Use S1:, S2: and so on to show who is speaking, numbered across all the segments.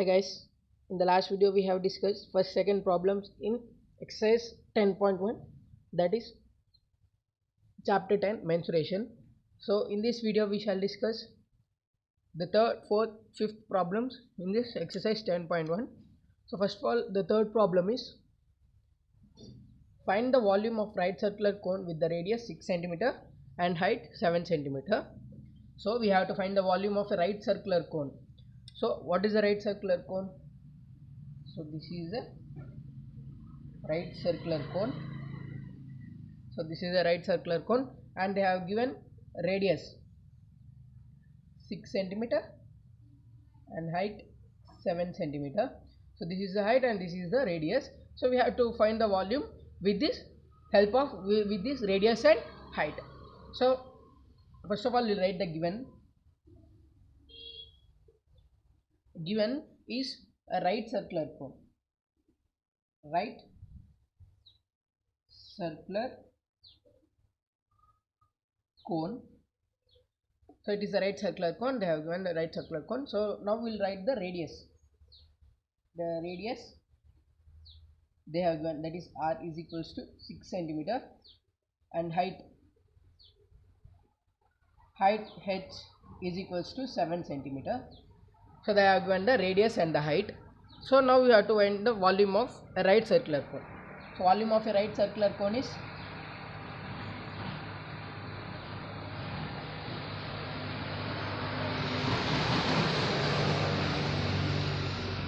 S1: guys, in the last video we have discussed first second problems in exercise 10.1, that is chapter 10 mensuration. So in this video we shall discuss the third, fourth, fifth problems in this exercise 10.1. So first of all, the third problem is find the volume of right circular cone with the radius 6 cm and height 7 cm. So we have to find the volume of a right circular cone. So what is a right circular cone? So this is a right circular cone. So this is a right circular cone and they have given radius 6 cm and height 7 cm. So this is the height and this is the radius. So we have to find the volume with this help of with this radius and height. So first of all, we'll write the given is a right circular cone. Right circular cone. So it is a right circular cone. They have given the right circular cone. So now we'll write the radius. The radius they have given, that is r is equals to 6 cm and height h is equals to 7 cm. So they have given the radius and the height. So now we have to find the volume of a right circular cone. So volume of a right circular cone is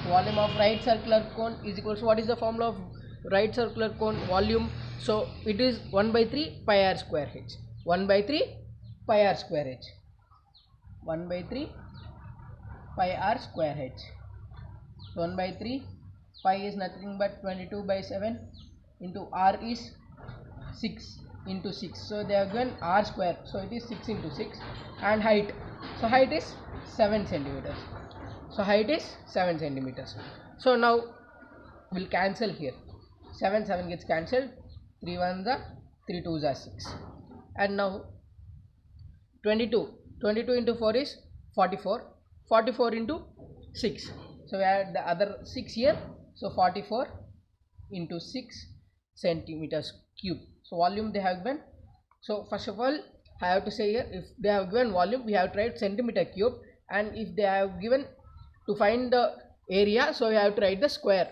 S1: volume of right circular cone is equals to, what is the formula of right circular cone volume? So it is 1 by 3 pi r square h. 1 by 3 pi r square h. 1 by 3 pi r square h. 1 by 3 pi is nothing but 22 by 7 into r is 6 into 6. So they have given r square. So it is 6 into 6 and height. So height is 7 centimeters. So height is 7 centimeters. So now we'll cancel here. 7 gets cancelled. 3 1s are 3 2s are 6. And now 22 into 4 is 44. 44 into 6. So we add the other 6 here. So 44 into 6 centimeters cube. So volume they have given. So first of all, I have to say here, if they have given volume, we have to write centimeter cube, and if they have given to find the area, so we have to write the square,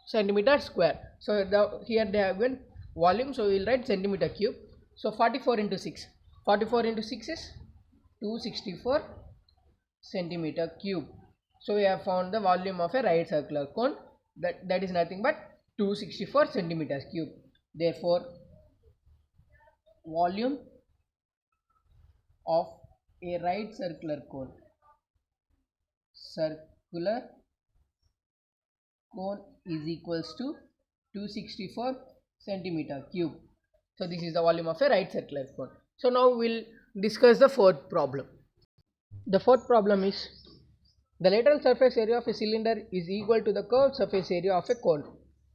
S1: centimeter square. So here they have given volume, so we will write centimeter cube. So 44 into 6. 44 into 6 is 264 centimeter cube. So we have found the volume of a right circular cone, that is nothing but 264 centimeters cube. Therefore volume of a right circular cone is equals to 264 centimeter cube. So this is the volume of a right circular cone. So now we'll discuss the fourth problem. The fourth problem is the lateral surface area of a cylinder is equal to the curved surface area of a cone.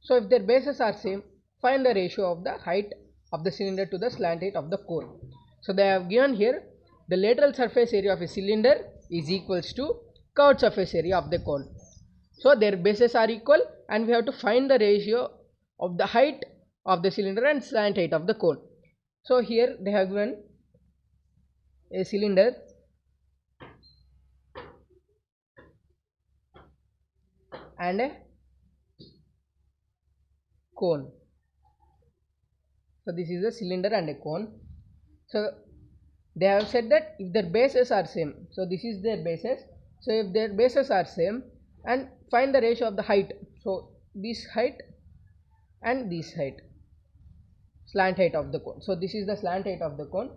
S1: So if their bases are same, find the ratio of the height of the cylinder to the slant height of the cone. So they have given here the lateral surface area of a cylinder is equals to curved surface area of the cone. So their bases are equal and we have to find the ratio of the height of the cylinder and slant height of the cone. So here they have given a cylinder and a cone. So this is a cylinder and a cone. So they have said that if their bases are same, so this is their bases. So if their bases are same, and find the ratio of the height. So this height and this height, slant height of the cone. So this is the slant height of the cone,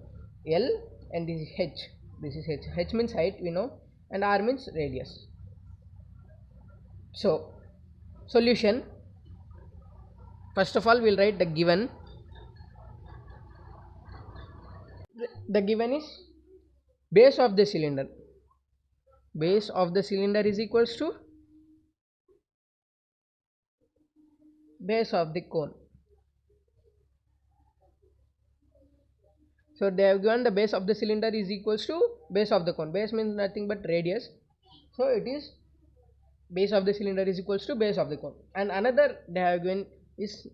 S1: L, and this is H. This is H. H means height, we know, and R means radius. So solution. First of all, we'll write the given. The given is base of the cylinder. Base of the cylinder is equals to base of the cone. So they have given the base of the cylinder is equals to base of the cone. Base means nothing but radius. So it is base of the cylinder is equals to base of the cone. And another they have given is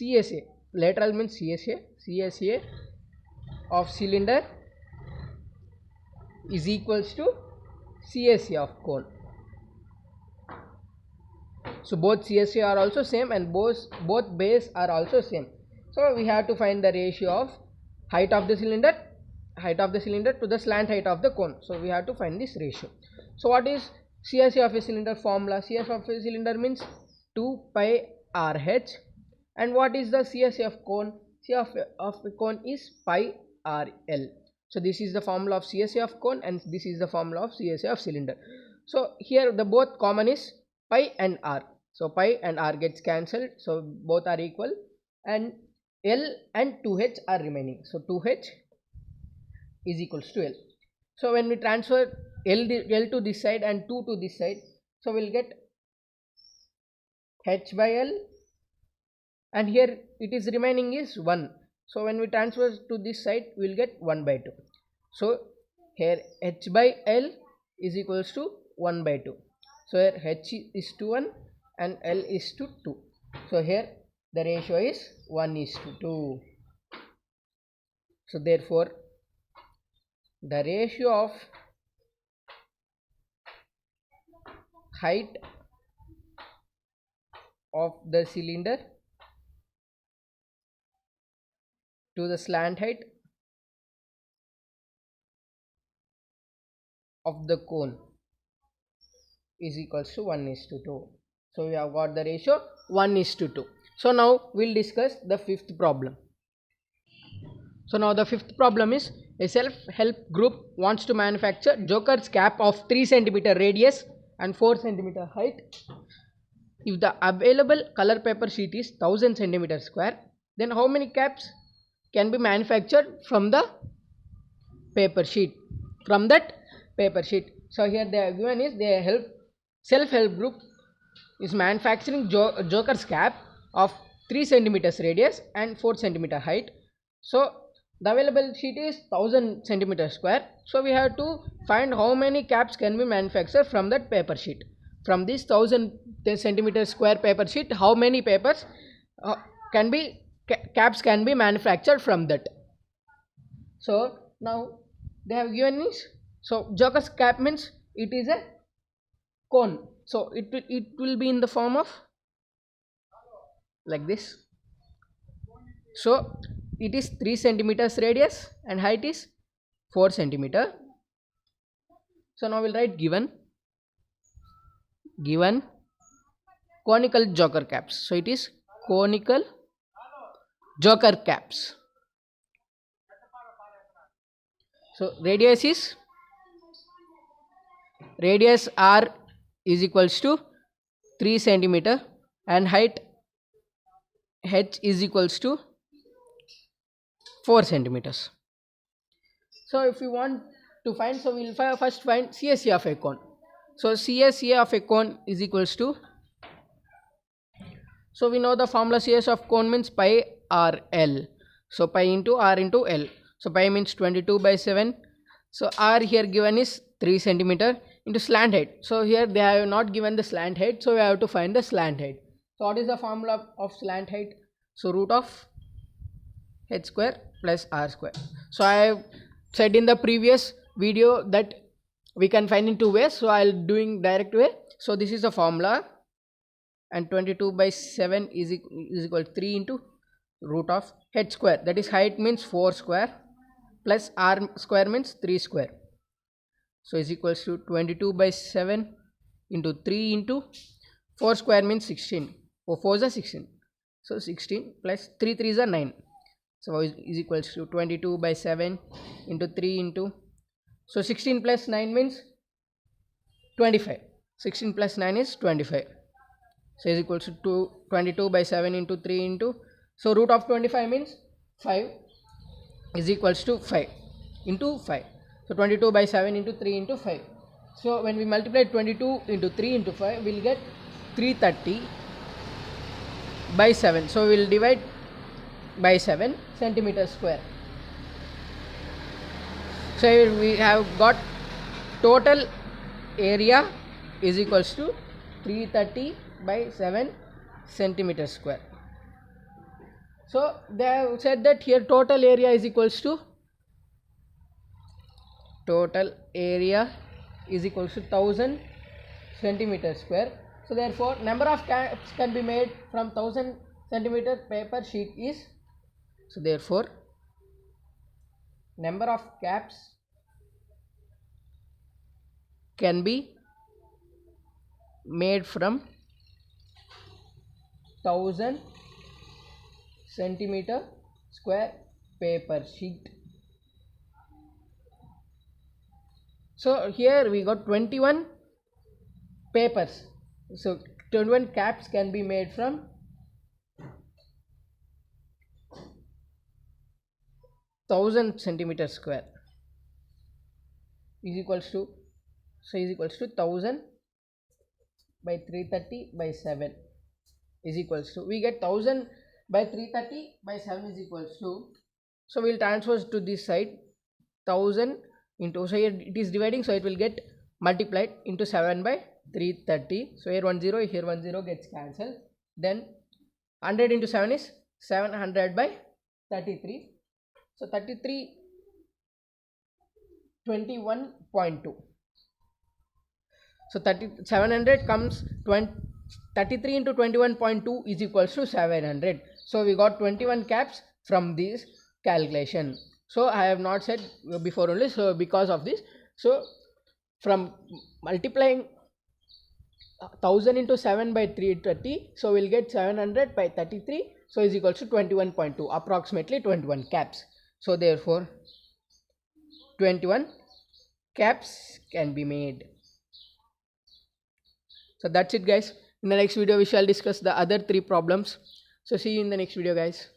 S1: CSA. Lateral means CSA of cylinder is equals to CSA of cone. So both CSA are also same and both base are also same. So we have to find the ratio of height of the cylinder to the slant height of the cone. So we have to find this ratio. So what is CSA of a cylinder formula? CSA of a cylinder means 2 pi RH. And what is the CSA of cone? CSA of a cone is pi RL. So this is the formula of CSA of cone and this is the formula of CSA of cylinder. So here the both common is pi and R. So pi and R gets cancelled. So both are equal and L and 2H are remaining. So 2H is equals to L. So when we transfer L to this side and 2 to this side, so we'll get H by L, and here it is remaining is 1. So when we transfer to this side, we'll get 1 by 2. So here H by L is equals to 1 by 2. So here H is to 1 and L is to 2. So here the ratio is 1 is to 2. So therefore the ratio of height of the cylinder to the slant height of the cone is equals to 1 is to 2. So we have got the ratio 1 is to 2. So now we'll discuss the fifth problem. So now the fifth problem is a self-help group wants to manufacture joker's cap of 3 cm radius and 4 cm height. If the available color paper sheet is 1000 cm square, then how many caps can be manufactured from the paper sheet? From that paper sheet. So here they are given is the self-help group is manufacturing joker's cap of 3 cm radius and 4 cm height. So the available sheet is 1000 cm square. So we have to find how many caps can be manufactured from that paper sheet. From this 1000 cm square paper sheet, how many papers caps can be manufactured from that? So now they have given is, so joker's cap means it is a cone. So it will be in the form of like this. So it is 3 cm radius and height is 4 cm. So now we'll write given conical joker caps. So it is conical joker caps. So radius R is equals to 3 cm and height H is equals to 4 centimeters. So if we want to find, so we will first find CSA of a cone. So CSA of a cone is equals to, so we know the formula CSA of cone means pi RL. So pi into R into L. So pi means 22 by 7. So R here given is 3 cm into slant height. So here they have not given the slant height. So we have to find the slant height. So what is the formula of slant height? So root of H square plus R square. So I have said in the previous video that we can find in two ways. So I will doing direct way. So this is the formula, and 22 by 7 is equal to 3 into root of H square, that is height means 4 square plus R square means 3 square. So is equals to 22 by 7 into 3 into 4 square means 16. 4 is 16. So 16 plus 3 3 is 9. So is equals to 22 by 7 into 3 into, so 16 plus 9 means 25. 16 plus 9 is 25. So is equals to 22 by 7 into 3 into, so root of 25 means 5 is equals to 5 into 5. So 22 by 7 into 3 into 5. So when we multiply 22 into 3 into 5, we will get 330 by 7. So we will divide by 7 centimeters square. So we have got total area is equals to 330 by 7 centimeters square. So they have said that here total area is equals to 1000 centimeters square. So therefore number of caps can be made from 1000 centimeter paper sheet is, so therefore number of caps can be made from 1000 centimeter square paper sheet. So here we got 21 papers, so 21 caps can be made from 1000 centimeter square is equals to, so is equals to 1000 by 330 by 7 is equals to, we get 1000 by 330 by 7 is equals to, so we will transfer to this side 1000 into, so here it is dividing, so it will get multiplied into 7 by 330. So here 10, here 10 gets cancelled, then 100 into 7 is 700 by 33. So 33 21.2. So 700 comes 33 into 21.2 is equals to 700. So we got 21 caps from this calculation. So I have not said before only, so because of this, so from multiplying 1000 into 7 by 330, so we'll get 700 by 33, so is equals to 21.2, approximately 21 caps. So therefore 21 caps can be made. So that's it guys. In the next video we shall discuss the other 3 problems. So see you in the next video guys.